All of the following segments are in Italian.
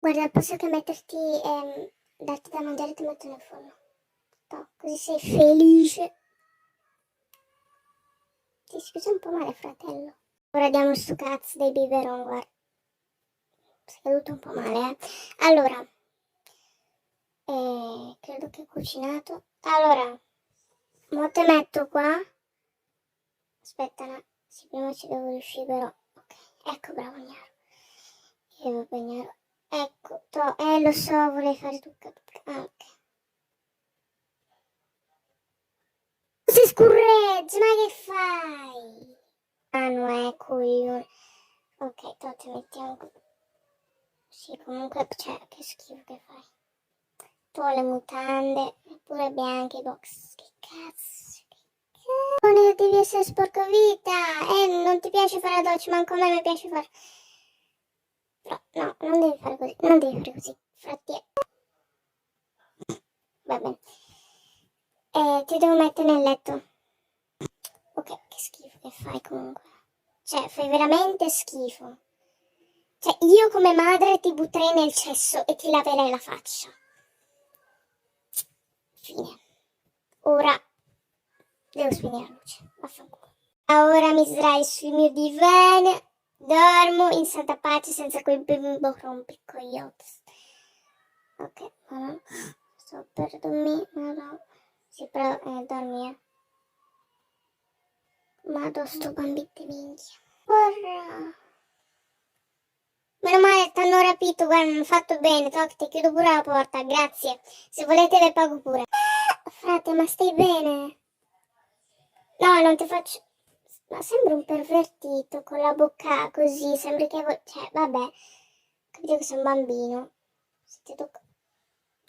Guarda, al posto che metterti darti da mangiare ti metto nel forno. No, così sei felice. Ti scusa un po' male, fratello. Ora diamo sto cazzo dei biberon, guarda. Sei caduto un po' male, eh. Allora, credo che ho cucinato. Allora, mo te metto qua. Aspetta, no. Sì, prima ci devo riuscire, però. Ok, ecco, bravo, Gnaro. Vabbè, Gnaro. Ecco, lo so, vorrei fare tocca. Ah, ok. Si scurreggia, ma che fai? Ah, no, è coglione. Ok, te mettiamo qui. Sì, comunque, cioè, che schifo che fai. Tu le mutande, eppure bianche, i box. Che cazzo, che cazzo. Non devi essere sporco vita. Non ti piace fare la doccia, manco a me mi piace fare. Però, no, non devi fare così, non devi fare così. Infatti, va bene. Ti devo mettere nel letto. Ok, che schifo che fai comunque. Cioè, fai veramente schifo. Cioè, io come madre ti butterei nel cesso e ti laverei la faccia. Fine. Ora devo spegnere la luce. Vaffanculo. Ora mi sdrai sul mio divano. Dormo in santa pace senza quel bimbo rompicoglioni. Ok, mamma. Sto per dormire. No. Sì, però dormi, Madò, sto bambino di minchia. Porra. Meno male, t'hanno rapito, guarda, hanno fatto bene. Toc, ti chiudo pure la porta, grazie. Se volete le pago pure. Frate, ma stai bene? No, non ti faccio... Ma sembra un pervertito con la bocca così, sembri che... Cioè, vabbè, capito che sei un bambino. Se ti tocca...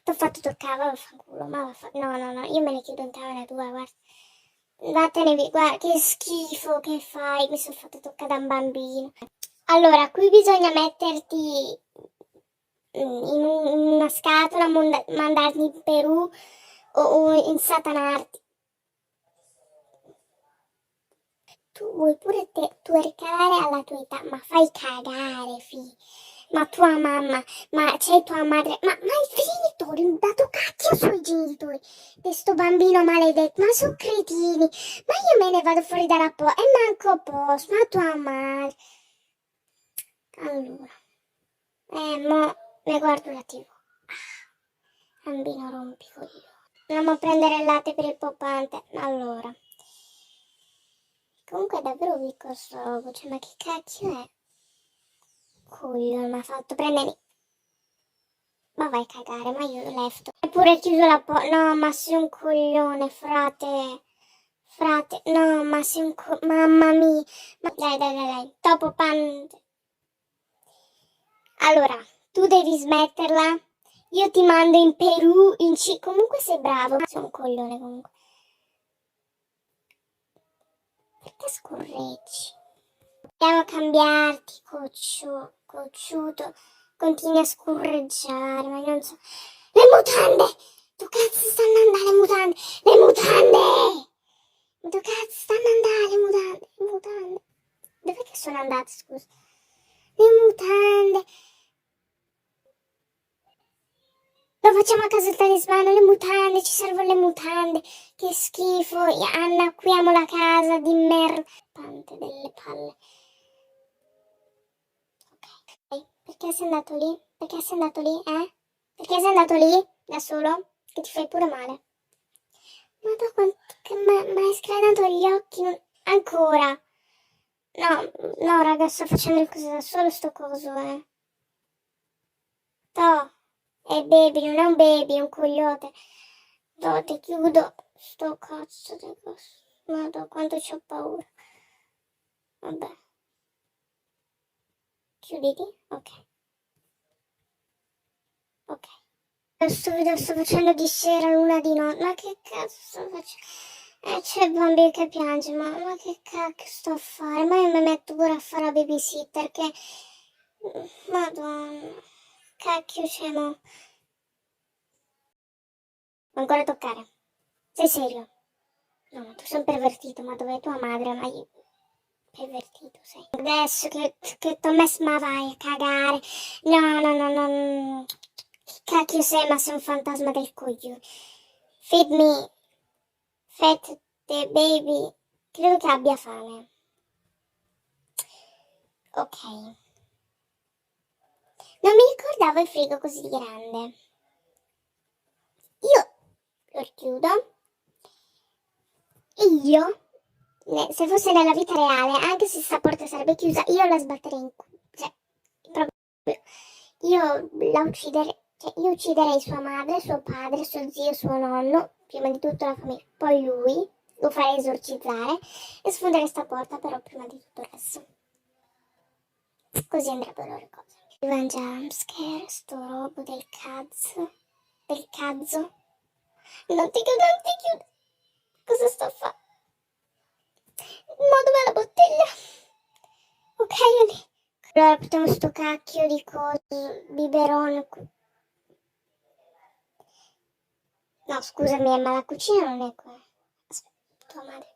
T'ho fatto toccare, vaffanculo, ma no, io me ne chiudo in camera tua, guarda. Vattene via, guarda, che schifo che fai, mi sono fatto toccare da un bambino. Allora, qui bisogna metterti in una scatola, mandarti in Perù o insatanarti. Tu vuoi pure twerkare alla tua età, ma fai cagare, ma tua mamma, ma c'è tua madre, ma i genitori, un dato cacchio sui genitori di sto bambino maledetto, ma sono cretini, ma io me ne vado fuori dalla e manco posso, ma tua madre. Allora, mo ne guardo la TV. Bambino rompicoglioni. Andiamo a prendere il latte per il poppante. Allora. Comunque è davvero piccolo sto robo, cioè ma che cacchio è? Coglione, mi ha fatto prendere... Ma vai a cagare, ma io lefto. Eppure chiuso la porta. No, ma sei un coglione, frate. Frate, no, ma sei un Mamma mia. Dai. Topo pan... Allora, tu devi smetterla. Io ti mando in Perù, comunque sei bravo. Sei un coglione comunque. Perché scorreggi? Dobbiamo a cambiarti, cocciuto. Continui a scorreggiare, ma non so... Le mutande! Tu cazzo stanno andando le mutande! Le mutande! Ma tu cazzo stanno andando le mutande? Dov'è che sono andate, scusa? Le mutande! Lo facciamo a casa il talismano, le mutande, ci servono le mutande. Che schifo, annacquiamo la casa di merda. Tante delle palle. Ok, perché sei andato lì? Perché sei andato lì, Perché sei andato lì, da solo? Che ti fai pure male. Ma hai sclerato gli occhi? Ancora? No, raga, sto facendo le cose da solo, sto coso, To, è baby, non è un baby, è un cogliote. To, ti chiudo sto cazzo di coso. Madò, quanto c'ho paura. Vabbè. Chiuditi? Ok. Ok. Questo video sto facendo di sera, l'una di notte. Ma che cazzo sto facendo? C'è il bambino che piange, ma che cacchio sto a fare? Ma io mi metto pure a fare la babysitter che... Madonna. Cacchio c'è, mo. Ancora toccare. Sei serio? No, tu sei un pervertito, ma dov'è tua madre? Ma io... Pervertito sei. Adesso che t'ho messo, ma vai a cagare. No. Che cacchio sei, ma sei un fantasma del coglione. Feed me. Fat the baby. Credo che abbia fame. Ok. Non mi ricordavo il frigo così grande. Io lo chiudo. E io, se fosse nella vita reale, anche se sta porta sarebbe chiusa, io la sbatterei in culo. Cioè, proprio. Io la ucciderei. Cioè, io ucciderei sua madre, suo padre, suo zio, suo nonno, prima di tutto la famiglia, poi lui, lo farei esorcizzare e sfonderei sta porta, però prima di tutto il resto. Così andrebbero le cose. Ivan jumpscare, sto robo del cazzo. Del cazzo. Non ti chiudo. Cosa sto a fare? Ma dov'è la bottiglia? Ok, lì. Allora mettiamo sto cacchio di coso, biberone qui. No, scusami, ma la cucina non è qua. Aspetta, tua madre.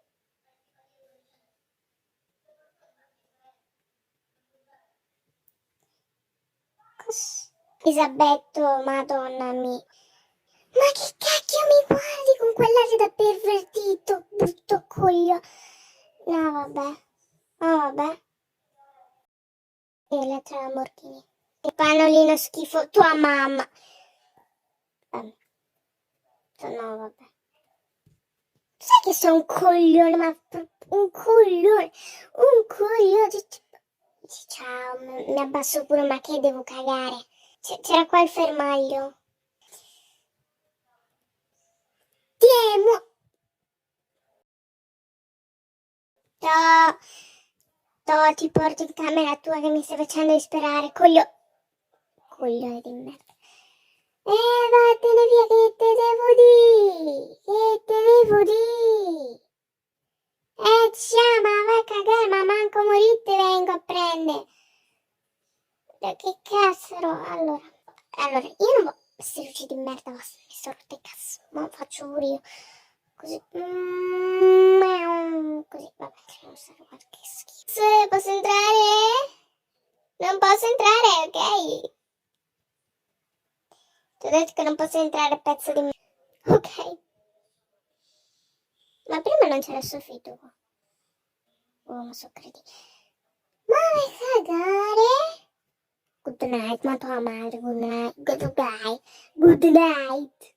Isabetto, madonna mia. Ma che cacchio mi guardi con quell'aria da pervertito, brutto coglio. No, vabbè. Oh, vabbè. E le tre Lamborghini. Che pannolino schifo, tua mamma. Vabbè. No, vabbè. Sai che sono un coglione, ma un coglione. Un coglione. Ciao, mi abbasso pure, ma che devo cagare? C'era qua il fermaglio. Tiemo. Ti porto in camera tua che mi stai facendo disperare, coglione di merda. Vattene via che te devo dire. Ma vai a cagare, ma manco morite vengo a prendere. Che cazzo, allora, io non voglio queste luci di merda, basta, mi sto rotto il cazzo, ma faccio pure io. Così, così, vabbè, che non sarà qualche schifo. Posso entrare? Non posso entrare, ok? Ti ho detto che non posso entrare, pezzo di merda. Ok. Ma prima non c'era il soffitto qua. Oh, non so credi. Ma vai a cagare? Good night, ma tua madre, good night. Good night.